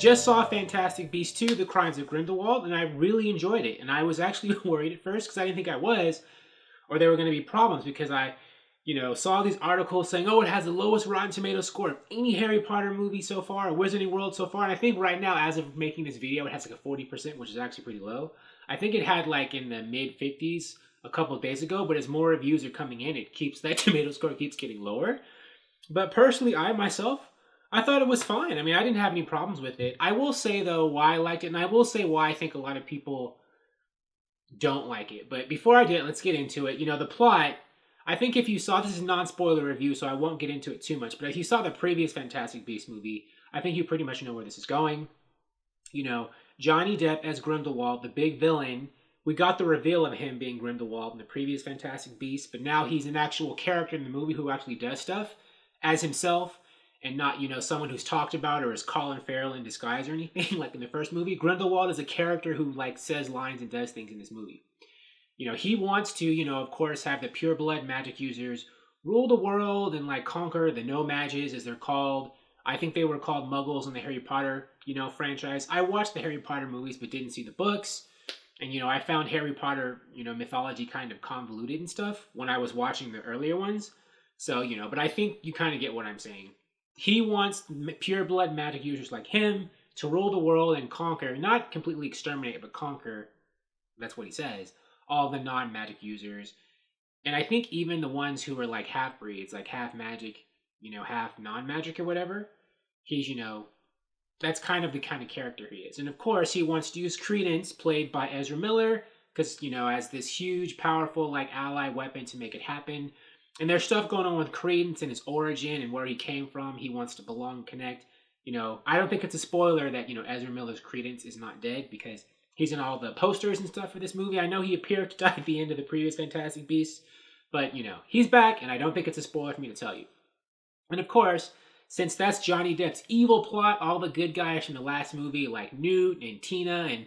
just saw Fantastic Beasts 2, The Crimes of Grindelwald, and I really enjoyed it. And I was actually worried at first because I didn't think I was, or there were going to be problems because I, saw these articles saying, oh, it has the lowest Rotten Tomatoes score of any Harry Potter movie so far, or Wizarding World so far. And I think right now, as of making this video, it has like a 40%, which is actually pretty low. I think it had like in the mid 50s a couple of days ago, but as more reviews are coming in, that tomato score keeps getting lower. But personally, I thought it was fine. I mean, I didn't have any problems with it. I will say, though, why I liked it, and I will say why I think a lot of people don't like it. But before I do it, let's get into it. The plot, I think if you saw, this is a non-spoiler review, so I won't get into it too much, but if you saw the previous Fantastic Beasts movie, I think you pretty much know where this is going. Johnny Depp as Grindelwald, the big villain. We got the reveal of him being Grindelwald in the previous Fantastic Beasts, but now he's an actual character in the movie who actually does stuff as himself, and not, someone who's talked about or is Colin Farrell in disguise or anything like in the first movie. Grindelwald is a character who says lines and does things in this movie. He wants to, of course, have the pure blood magic users rule the world and conquer the no mages, as they're called. I think they were called Muggles in the Harry Potter, franchise. I watched the Harry Potter movies but didn't see the books. And, I found Harry Potter, mythology kind of convoluted and stuff when I was watching the earlier ones. So, but I think you kind of get what I'm saying. He wants pure blood magic users like him to rule the world and conquer, not completely exterminate, but conquer, that's what he says, all the non-magic users. And I think even the ones who are half-breeds, half magic, half non-magic or whatever, he's, that's kind of the kind of character he is. And of course, he wants to use Credence, played by Ezra Miller, because, as this huge, powerful, ally weapon to make it happen. And there's stuff going on with Credence and his origin and where he came from. He wants to belong, connect. I don't think it's a spoiler that, Ezra Miller's Credence is not dead because he's in all the posters and stuff for this movie. I know he appeared to die at the end of the previous Fantastic Beasts, but, he's back, and I don't think it's a spoiler for me to tell you. And of course, since that's Johnny Depp's evil plot, all the good guys from the last movie, like Newt and Tina and,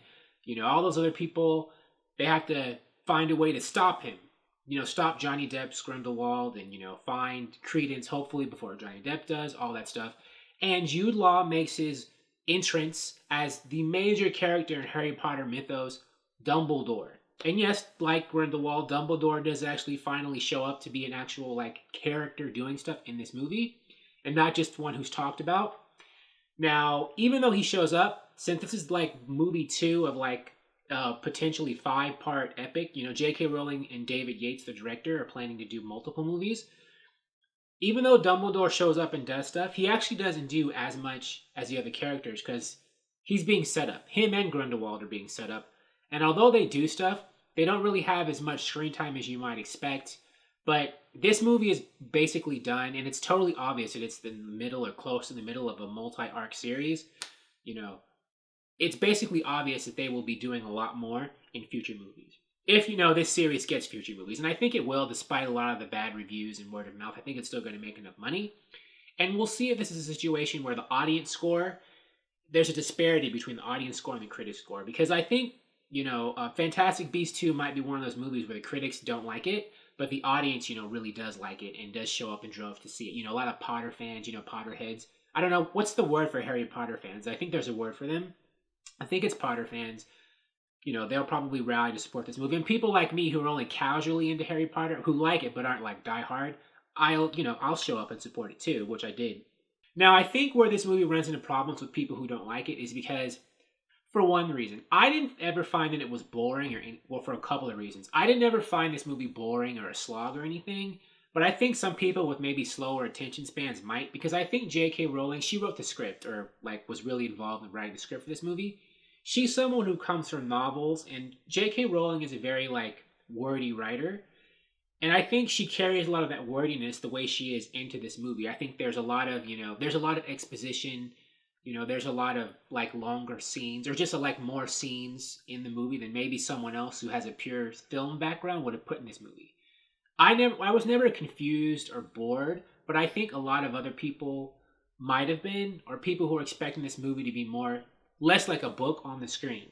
all those other people, they have to find a way to stop him. Stop Johnny Depp's Grindelwald and, find Credence, hopefully, before Johnny Depp does, all that stuff. And Jude Law makes his entrance as the major character in Harry Potter mythos, Dumbledore. And yes, like Grindelwald, Dumbledore does actually finally show up to be an actual, character doing stuff in this movie, and not just one who's talked about. Now, even though he shows up, since this is, movie 2 of, potentially 5-part epic. J.K. Rowling and David Yates, the director, are planning to do multiple movies. Even though Dumbledore shows up and does stuff, he actually doesn't do as much as the other characters because he's being set up. Him and Grindelwald are being set up. And although they do stuff, they don't really have as much screen time as you might expect. But this movie is basically done, and it's totally obvious that it's the middle or close to the middle of a multi-arc series. It's basically obvious that they will be doing a lot more in future movies. If, this series gets future movies. And I think it will, despite a lot of the bad reviews and word of mouth. I think it's still going to make enough money. And we'll see if this is a situation where the audience score, there's a disparity between the audience score and the critic score. Because I think, Fantastic Beasts 2 might be one of those movies where the critics don't like it, but the audience, really does like it and does show up in droves to see it. A lot of Potter fans, Potterheads. I don't know, what's the word for Harry Potter fans? I think there's a word for them. I think it's Potter fans. They'll probably rally to support this movie. And people like me who are only casually into Harry Potter, who like it but aren't diehard, I'll show up and support it too, which I did. Now, I think where this movie runs into problems with people who don't like it is because, for one reason, I didn't ever find that it was boring, for a couple of reasons. I didn't ever find this movie boring or a slog or anything, but I think some people with maybe slower attention spans might, because I think J.K. Rowling, she wrote the script, or was really involved in writing the script for this movie. She's someone who comes from novels, and J.K. Rowling is a very, wordy writer. And I think she carries a lot of that wordiness the way she is into this movie. I think there's a lot of, there's a lot of exposition. There's a lot of, longer scenes, or just, more scenes in the movie than maybe someone else who has a pure film background would have put in this movie. I was never confused or bored, but I think a lot of other people might have been, or people who are expecting this movie to be less like a book on the screen,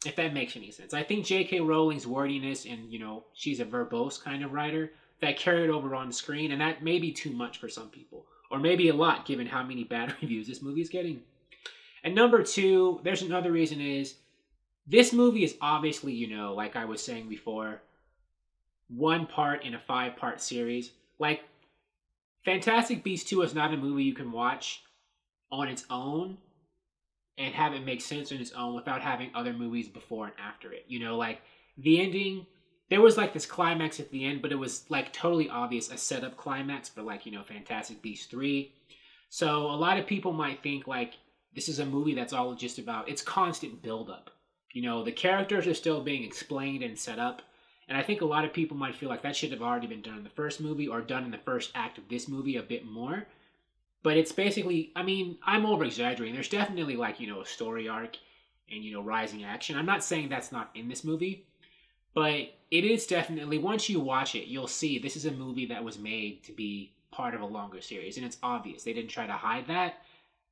if that makes any sense. I think J.K. Rowling's wordiness, and, she's a verbose kind of writer, that carried over on the screen, and that may be too much for some people, or maybe a lot given how many bad reviews this movie is getting. And number two, there's another reason is this movie is obviously, like I was saying before, one part in a 5-part series. Like, Fantastic Beasts 2 is not a movie you can watch on its own and have it make sense on its own without having other movies before and after it. Like the ending, there was like this climax at the end, but it was like totally obvious a setup climax for like, Fantastic Beasts 3. So a lot of people might think like this is a movie that's all just about it's constant buildup. The characters are still being explained and set up. And I think a lot of people might feel like that should have already been done in the first movie or done in the first act of this movie a bit more. But it's basically, I mean, I'm over exaggerating. There's definitely like, a story arc and, rising action. I'm not saying that's not in this movie, but it is definitely, once you watch it, you'll see this is a movie that was made to be part of a longer series. And it's obvious. They didn't try to hide that.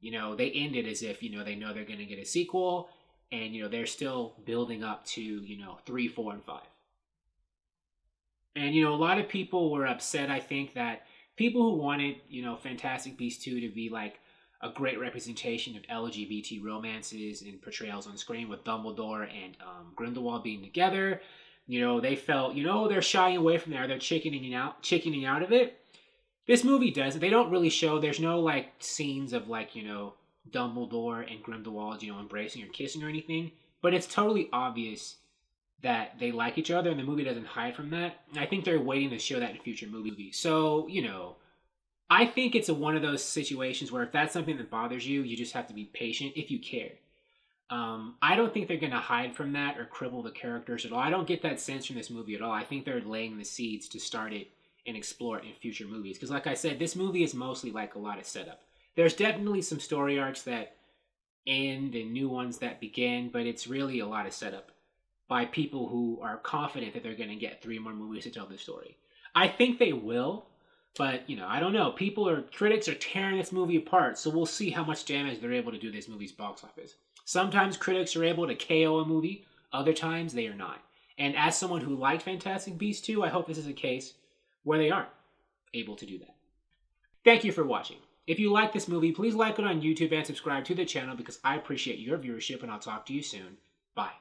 They ended as if, they know they're going to get a sequel and, they're still building up to, 3, 4, and 5. And, a lot of people were upset, I think, that people who wanted, Fantastic Beasts 2 to be like a great representation of LGBT romances and portrayals on screen with Dumbledore and Grindelwald being together, they felt, they're shying away from there. They're chickening out of it. This movie doesn't. They don't really show, there's no like scenes of like, Dumbledore and Grindelwald, embracing or kissing or anything. But it's totally obvious that they like each other, and the movie doesn't hide from that. And I think they're waiting to show that in future movies. So, I think it's one of those situations where if that's something that bothers you, you just have to be patient if you care. I don't think they're going to hide from that or cripple the characters at all. I don't get that sense from this movie at all. I think they're laying the seeds to start it and explore it in future movies. Because like I said, this movie is mostly like a lot of setup. There's definitely some story arcs that end and new ones that begin, but it's really a lot of setup by people who are confident that they're going to get 3 more movies to tell this story. I think they will, but, I don't know. Critics are tearing this movie apart, so we'll see how much damage they're able to do this movie's box office. Sometimes critics are able to KO a movie, other times they are not. And as someone who liked Fantastic Beasts 2, I hope this is a case where they aren't able to do that. Thank you for watching. If you like this movie, please like it on YouTube and subscribe to the channel because I appreciate your viewership, and I'll talk to you soon. Bye.